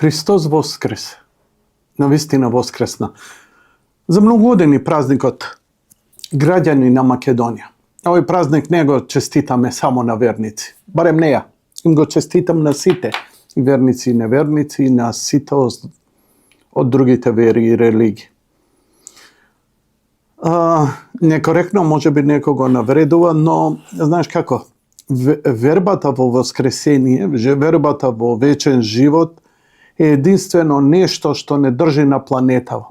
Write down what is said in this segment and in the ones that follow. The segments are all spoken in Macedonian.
Христос воскрес. Навистина воскресна. За многу години празникот граѓани на Македонија. Овој празник не го честитаме само на верници. Барем не ја. Им го честитам на сите. И верници и неверници, и на сите од другите вери и религии. Некоректно може би некого навредува, но знаеш како? Вербата во воскресение, вербата во вечен живот е единствено нешто што не држи на планетава.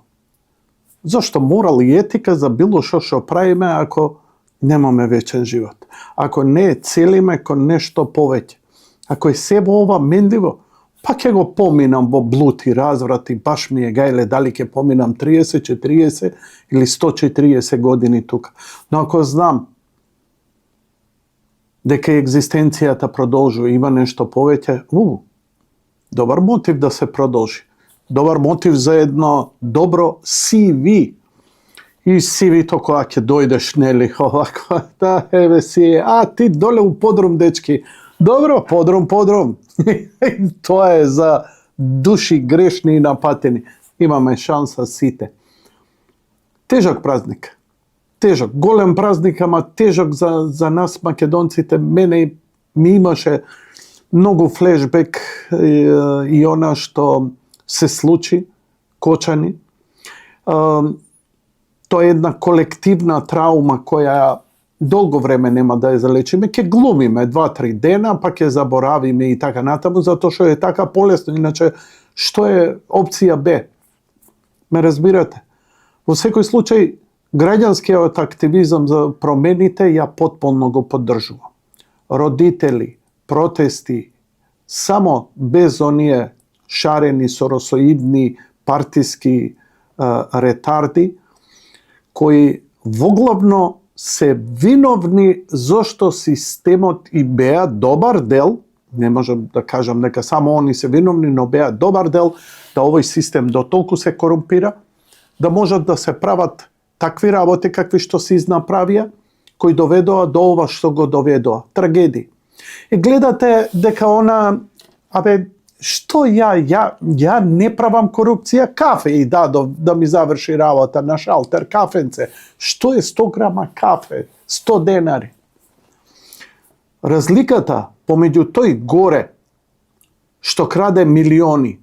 Зошто морал и етика за било што правиме ако немаме вечен живот? Ако не целиме кон нешто повеќе? Ако е се во ова менливо, па ќе го поминам во блуд и разврат и баш ми е гајле дали ќе поминам 30, 40 или 140 години тука. Но ако знам дека екзистенцијата продолжува, има нешто повеќе, добар мотив да се продолжи. Добар мотив за едно добро CV. И CV-то кога ќе дојдеш, нели, овако, да, еве си, ти доле у подрум, дечки. Добро, подрум. Тоа е за души грешни и напатени. Имаме шанса сите. Тежок празник. Тежок, голем празник, ама тежок за нас македонците. Мене ми имаше многу флешбек и она што се случи, Кочани. Тоа е една колективна траума која долго време нема да ја залечиме. Ќе глумиме 2-3 дена, па ќе заборавиме и така натаму, затоа што е така полесно. Иначе, што е опција Б? Ме разбирате? Во секој случај, граѓанскиот активизам за промените ја потполно го поддржувам. Родители, протести, само без оние шарени, соросоидни, партиски ретарди, кои воглавно се виновни зошто системот и беа добар дел, не можам да кажам дека само они се виновни, но беа добар дел да овој систем до толку се корумпира, да можат да се прават такви работи какви што се изнаправија, кои доведоа до ова што го доведоа. Трагедии. И гледате дека она, што ја не правам корупција, кафе и да ми заврши работа на шалтер, кафенце. Што е 100 грама кафе? 100 денари. Разликата помеѓу тој горе, што краде милиони,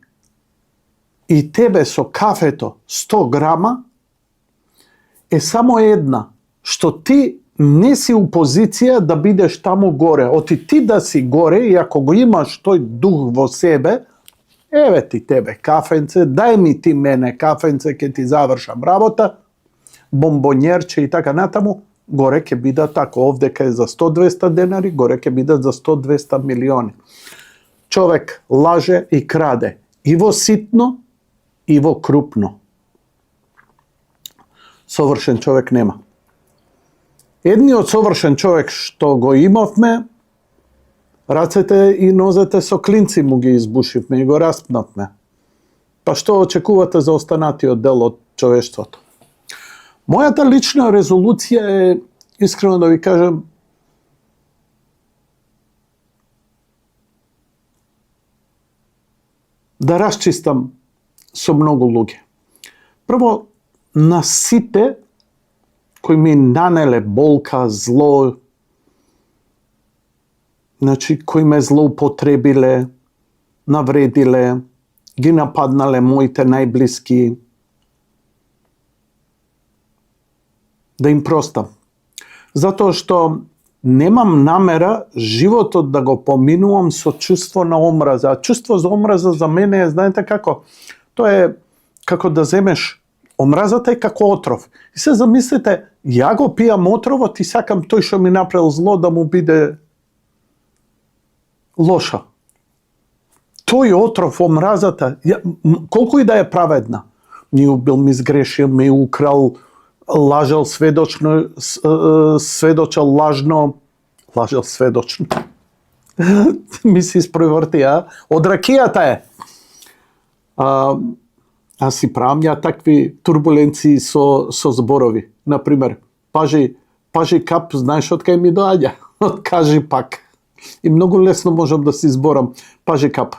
и тебе со кафето 100 грама, е само една, што ти не си у позиција да бидеш таму горе. Оти ти да си горе и ако го имаш тој дух во себе, еве ти тебе кафенце, дај ми ти мене кафенце, ке ти завршам работа, бомбонјерче и така натаму, горе ќе бидат така, овде кај за 100-200 денари, горе ќе бидат за 100-200 милиони. Човек лаже и краде, и во ситно, и во крупно. Совршен човек нема. Едниот совршен човек што го имавме, рацете и нозете со клинци му ги избушивме и го распнавме. Па што очекувате за останатиот дел од човештвото? Мојата лична резолуција е, искрено да ви кажам, да расчистам со многу луѓе. Прво, на сите кои ми нанеле болка, зло, кои ме злоупотребиле, навредиле, ги нападнале моите најблиски, да им простам. Затоа што немам намера животот да го поминувам со чувство на омраза. А чувство за омраза за мене е, знаете како? Тоа е како да земеш омразата е како отров. И се замислите, ја го пијам отровот и сакам тој што ми направил зло да му биде лоша. Тој отров, омразата, колку и да е праведна, ми убил, ми сгрешил, ми украл, лажал сведочно, сведочал лажно, лажал сведочно. Ми се испреврти, од ракијата е. Аз си правам ја такви турбуленции со зборови. Например, пажи кап, знаеш од кај ми доаѓа? Од кажи пак. И многу лесно можам да си зборам пажи кап.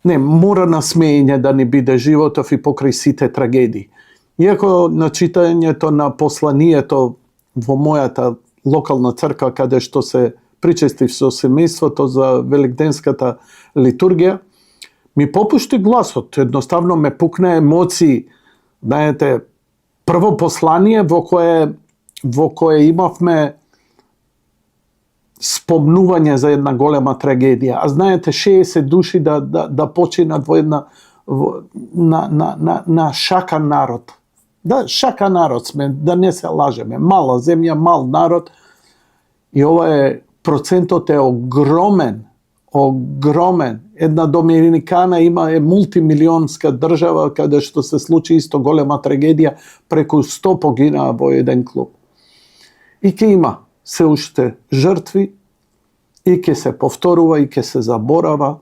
Не, мора насмеење да ни биде животов и покрај сите трагедии. Иако на читањето на посланието во мојата локална црква, каде што се причестив со семејството за великденската литургија, ми попушти гласот, едноставно ме пукна емоции. Знаете, прво послание во кое имавме спомнување за една голема трагедија. А знаете, 60 души да починат во една на шакан народ. Да, шакан народ сме, да не се лажеме. Мала земја, мал народ. И ова процентот е огромен. Огромен. Една Доминикана е мултимилионска држава каде што се случи исто голема трагедија, преку 100 погинаа во еден клуб. И ќе има се уште жртви, и ќе се повторува, и ќе се заборава.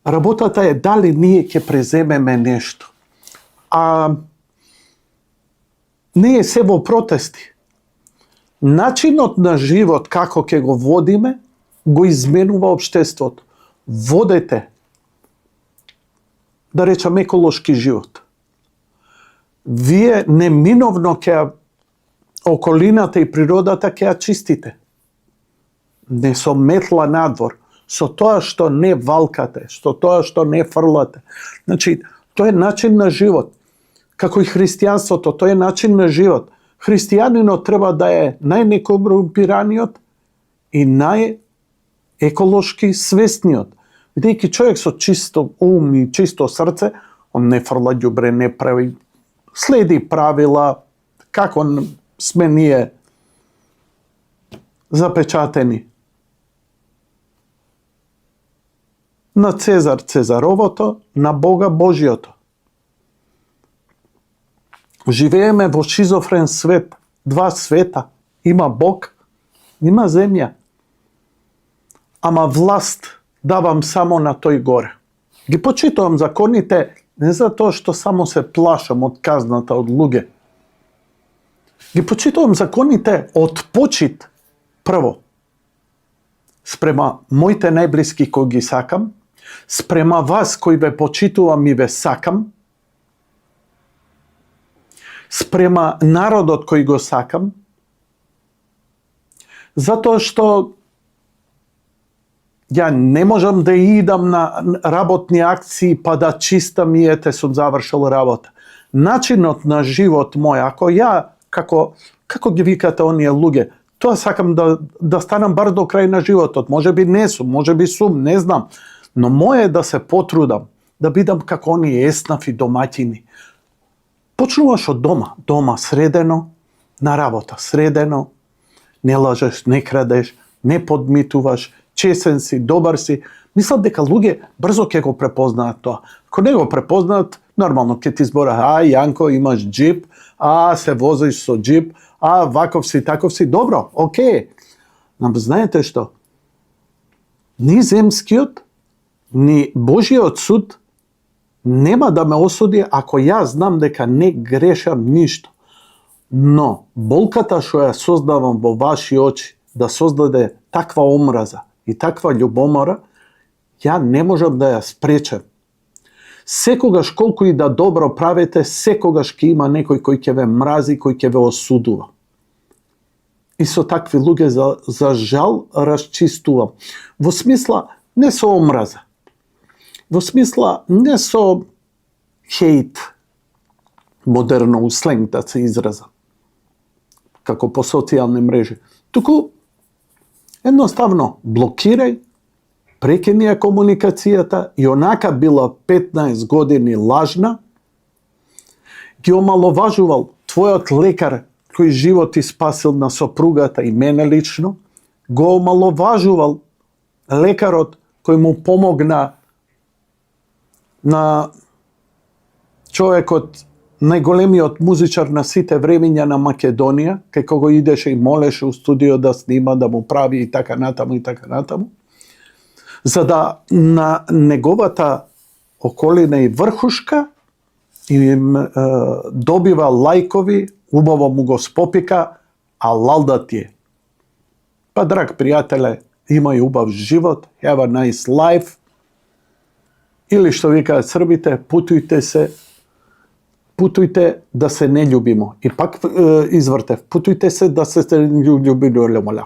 Работата е дали ние ќе преземеме нешто. А не е се во протести. Начинот на живот, како ќе го водиме, го изменува општеството. Водете, да речам, еколошки живот. Вие неминовно ќе околината и природата ќе ја чистите. Не со метла надвор, со тоа што не валкате, со тоа што не фрлате. Значи, тоа е начин на живот. Како и христијанството, тоа е начин на живот. Христијанинот треба да е најнекорумпираниот и најеколошки свесниот. Бидејќи човек со чисто ум и чисто срце, он не фрла ѓубре, не прави, следи правила, како сме ние запечатени. На Цезар Цезаровото, на Бога Божиото. Живееме во шизофрен свет, два света. Има Бог, има земја. Ама власт давам само на тој горе. Ги почитувам законите не за тоа што само се плашам од казната од луѓе. Ги почитувам законите од почит прво. Спрема моите најблиски кои ги сакам, спрема вас кои ве почитувам и ве сакам, спрема народот кој го сакам, затоа што ја не можам да идам на работни акции па да чистам и ете сум завршил работа. Начинот на живот мој, ако ја, како ги викате оние луѓе, тоа сакам да станам бар до крај на животот. Може би не сум, може би сум, не знам. Но моје е да се потрудам, да бидам како оние еснафи домаќини. Почнуваш од дома. Дома средено, на работа средено, не лажеш, не крадеш, не подмитуваш, чесен си, добар си. Мислам дека луѓе брзо ќе го препознаат тоа. Ако не го препознаат, нормално ќе ти збора, Јанко, имаш джип, се возиш со джип, ваков си, таков си. Добро, окей. Но знаете што? Ни земскиот, ни Божиот суд нема да ме осуди ако ја знам дека не грешам ништо. Но болката што ја создавам во ваши очи, да создаде таква омраза и таква љубомора, ја не можам да ја спречам. Секогаш колку и да добро правите, секогаш ќе има некој кој ќе ве мрази, кој ќе ве осудува. И со такви луѓе за жал расчистувам. Во смисла не со омраза. Во смисла не со хейт, модерно сленг да се израза, како по социјални мрежи. Туку едноставно блокирај, прекини ја комуникацијата и онака била 15 години лажна, ги омаловажувал твојот лекар кој живот ти спасил на сопругата и мене лично, го омаловажувал лекарот кој му помогна на човекот, најголемиот музичар на сите времиња на Македонија, кај кого идеше и молеше у студио да снима, да му прави и така натаму и така натаму, за да на неговата околина и врхушка им добива лајкови, убаво му го спопика, а лалда ти е. Па, драг пријателе, имај убав живот, have a nice life, Или што викаат србите, путујте да се не љубимо. И пак извртев, путујте се да се љубимо.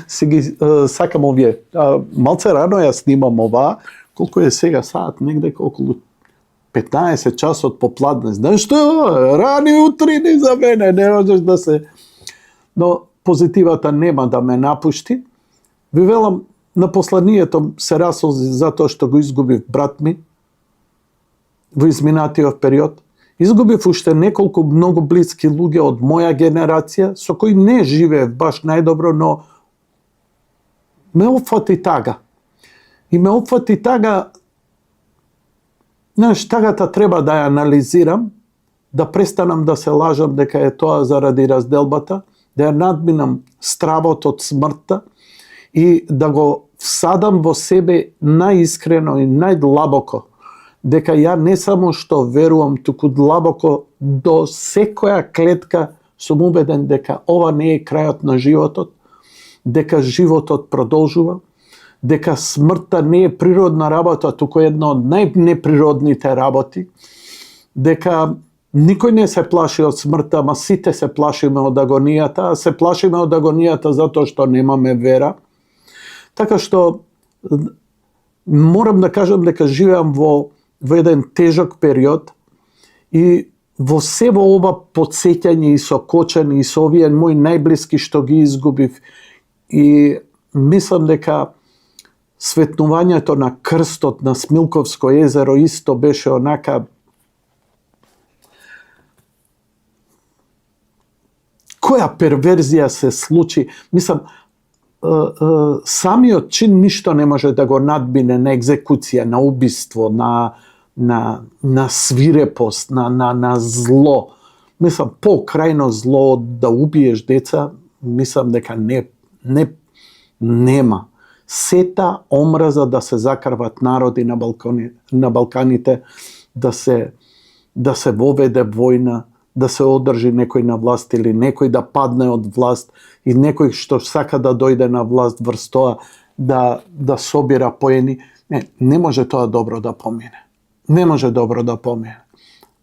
Си ги сакам овие. Малце рано ја снимам ова. Колку е сега саат? Негде околу 15 часот попладне. Знаеш што е ова? Рани утрини за мене. Не можеш да се... Но позитивата нема да ме напушти. Ви велам, на посланието се расолзи затоа што го изгубив брат ми во изминатиот период. Изгубив уште неколку многу блиски луѓе од моја генерација, со кои не живеев баш најдобро, но ме опфати тага. И ме опфати тага, знаеш, тагата треба да ја анализирам, да престанам да се лажам дека е тоа заради разделбата, да ја надминам стравот од смртта и да го всадам во себе најискрено и најдлабоко, дека ја не само што верувам, туку длабоко до секоја клетка сум убеден дека ова не е крајот на животот, дека животот продолжува, дека смртта не е природна работа, туку една од најнеприродните работи, дека никој не се плаши од смртта, ама сите се плашиме од агонијата, а се плашиме од агонијата затоа што немаме вера. Така што морам да кажам дека живеам во еден тежок период и во се во ова подсеќање и сокочани и со овие мои најблиски што ги изгубив и мислам дека светнувањето на крстот на Смилковско езеро исто беше онака која перверзија се случи. Мислам, самиот чин ништо не може да го надбине на екзекуција, на убиство, на свирепост, на зло. Мислам, по-крајно зло да убиеш деца, мислам дека нема. Сета омраза да се закрват народи на Балканите, да се воведе војна, да се одржи некој на власт или некој да падне од власт и некој што сака да дојде на власт врз тоа да собира поени. Не може тоа добро да помине. Не може добро да помине.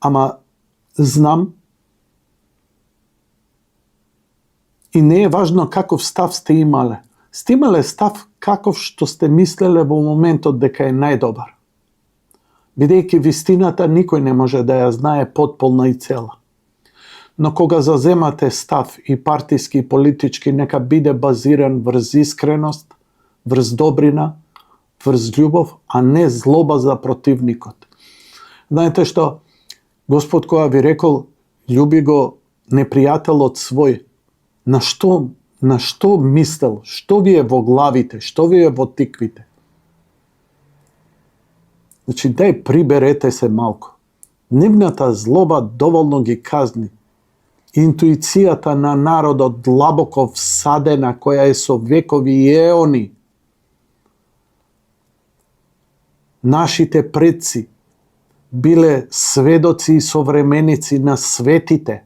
Ама знам и не е важно каков став сте имале. Сте имале став каков што сте мислеле во моментот дека е најдобар. Бидејќи вистината никој не може да ја знае потполна и цела. Но кога заземате став и партиски и политички, нека биде базиран врз искреност, врз добрина, врз љубов, а не злоба за противникот. Знаете што, Господ која ви рекол, љуби го непријателот свој, на што мислел, што ви е во главите, што ви е во тиквите. Значи, дај приберете се малку. Нивната злоба доволно ги казни. Интуицијата на народот длабоко всадена, која е со векови и еони. Нашите предци биле сведоци и современици на светите,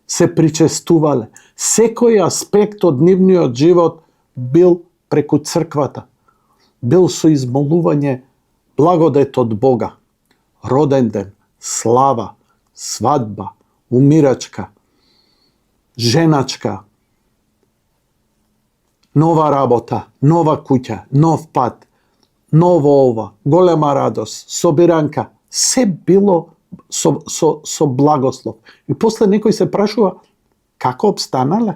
се причестувале. Секој аспект од нивниот живот бил преку црквата, бил со измолување благодет од Бога. Роден ден, слава, свадба, умирачка, женачка, нова работа, нова куќа, нов пат, ново ова, голема радост, собиранка, се било со благослов. И после некој се прашува, како обстанале?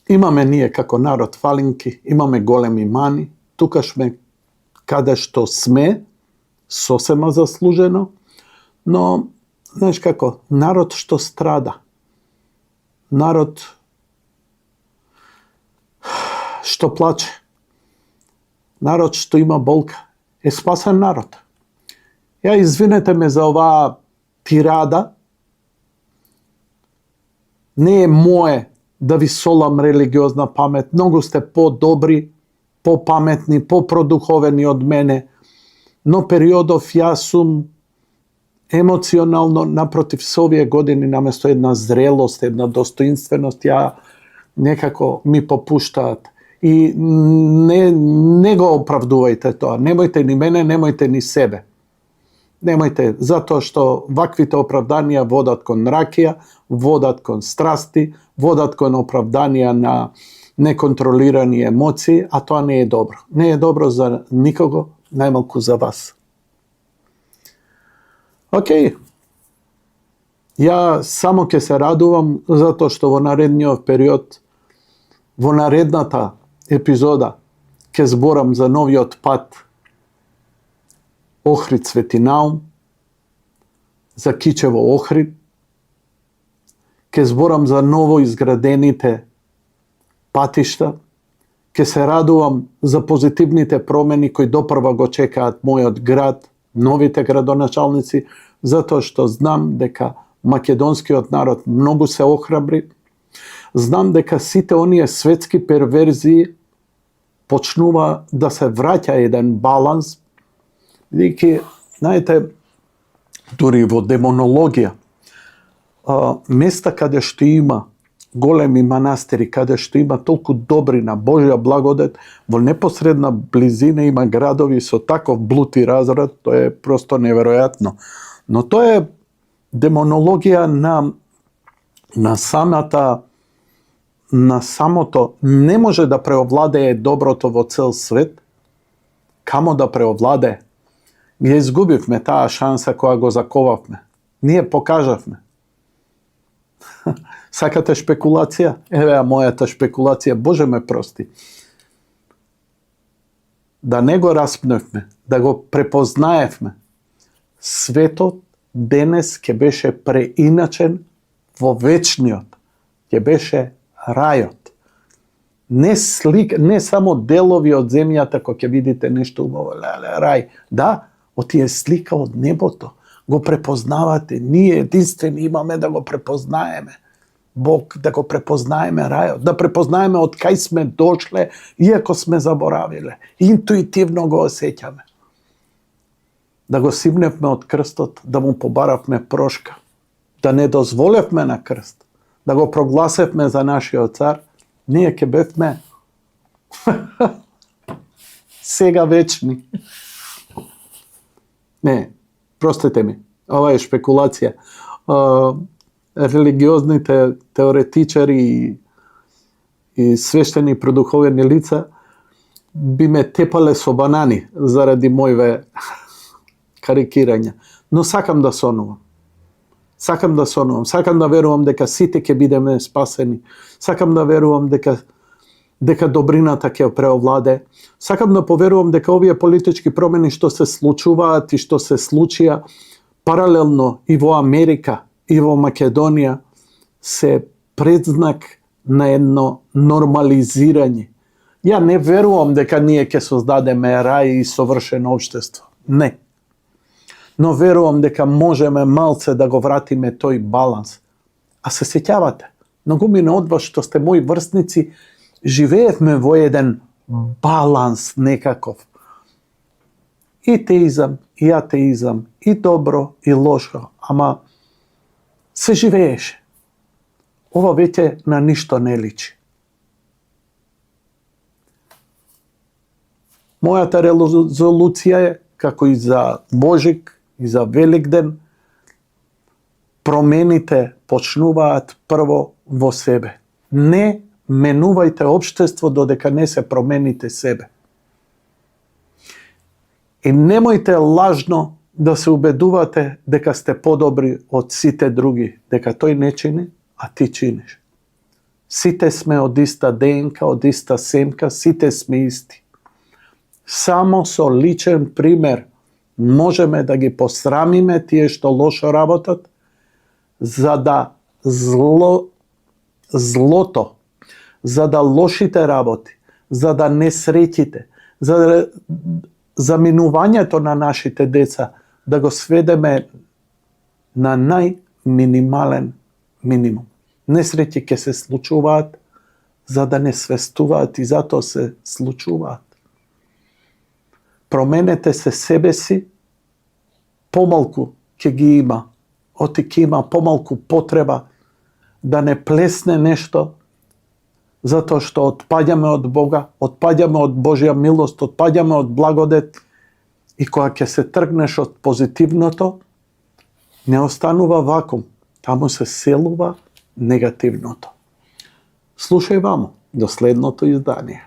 Имаме ние како народ фалинки, имаме големи мани, тукашме каде што сме, сосема заслужено, но, знаеш како, народ што страда, народ што плаче, народ што има болка, е спасен народ. Ја извинете ме за оваа тирада, не е мое да ви солам религиозна памет, многу сте по-добри, по-паметни, по-продуховени од мене, но периодов јас сум емоционално, напротив, со овие години, наместо една зрелост, една достоинственост, ја некако ми попуштаат. И не го оправдувајте тоа. Немојте ни мене, немојте ни себе. Немојте, затоа што ваквите оправданија водат кон ракија, водат кон страсти, водат кон оправданија на неконтролирани емоции, а тоа не е добро. Не е добро за никого, најмалку за вас. Океј. Ја само ќе се радувам затоа што во наредниот период, во наредната епизода, ќе зборам за новиот пат Охрид Свети Наум, за Кичево Охрид, ќе зборам за ново изградените патишта, ќе се радувам за позитивните промени кои допрва го чекаат мојот град, новите градоначалници, затоа што знам дека македонскиот народ многу се охрабри, знам дека сите оние светски перверзии почнува да се враќа еден баланс, бидејќи, знаете, дури во демонологија, места каде што има големи манастири, каде што има толку добрина, Божја благодет, во непосредна близина има градови со таков блуд и разврат, тоа е просто неверојатно. Но тоа е демонологија на самото не може да преовладее доброто во цел свет, камо да преовладее. Ја изгубивме таа шанса која го заковавме. Ние покажавме. Сакате шпекулација? Еве мојата шпекулација, Боже ме прости. Да не го распневме, да го препознаевме. Светот денес ќе беше преиначен во вечниот. Ќе беше рајот. Не само делови од земјата кој ќе видите нешто убаво, рај. Да, отие слика од небото. Го препознавате. Ние единствени имаме да го препознаеме. Бог, да го препознаеме рајот, да препознаеме од кај сме дошле, иако сме заборавиле. Интуитивно го осеќаме. Да го симневме од крстот, да му побаравме прошка, да не дозволевме на крст, да го прогласевме за нашиот цар, ние ќе бевме сега вечни. Не, простете ми, ова е шпекулација. Религиозните теоретичари и свештени продуховени лица би ме тепале со банани заради мојве карикирања. Но сакам да сонувам. Сакам да верувам дека сите ќе бидеме спасени. Сакам да верувам дека добрината ќе преовладе. Сакам да поверувам дека овие политички промени што се случуваат и што се случија паралелно и во Америка и во Македонија се предзнак на едно нормализирање. Ја не верувам дека ние ќе создадеме рај и совршено општество. Не. Но верувам дека можеме малце да го вратиме тој баланс. А се сеќавате, многумина од вас што сте мои врсници, живеевме во еден баланс некаков. И теизам, и атеизам, и добро, и лошо, ама се живееше. Ова веќе на ништо не личи. Мојата резолуција е, како и за Божик, и за Великден, промените почнуваат прво во себе. Не менувајте општество додека не се промените себе. И немојте лажно да се убедувате дека сте подобри од сите други, дека тој не чини, а ти чиниш. Сите сме од иста ДНК, од иста семка, сите сме исти. Само со личен пример можеме да ги посрамиме тие што лошо работат, за да злото, за да лошите работи, за да несреќите, за заминувањето на нашите деца, да го сведеме на најминимален минимум. Несреќи ќе се случуваат, за да не свестуваат и затоа се случуваат. Променете се себе си, помалку ќе ги има, оти ќе има помалку потреба да не плесне нешто, затоа што отпаѓаме од Бога, отпаѓаме од Божја милост, отпаѓаме од благодет и кога ќе се тргнеш од позитивното, не останува вакуум, таму се селува негативното. Слушај вамо, до следното издание.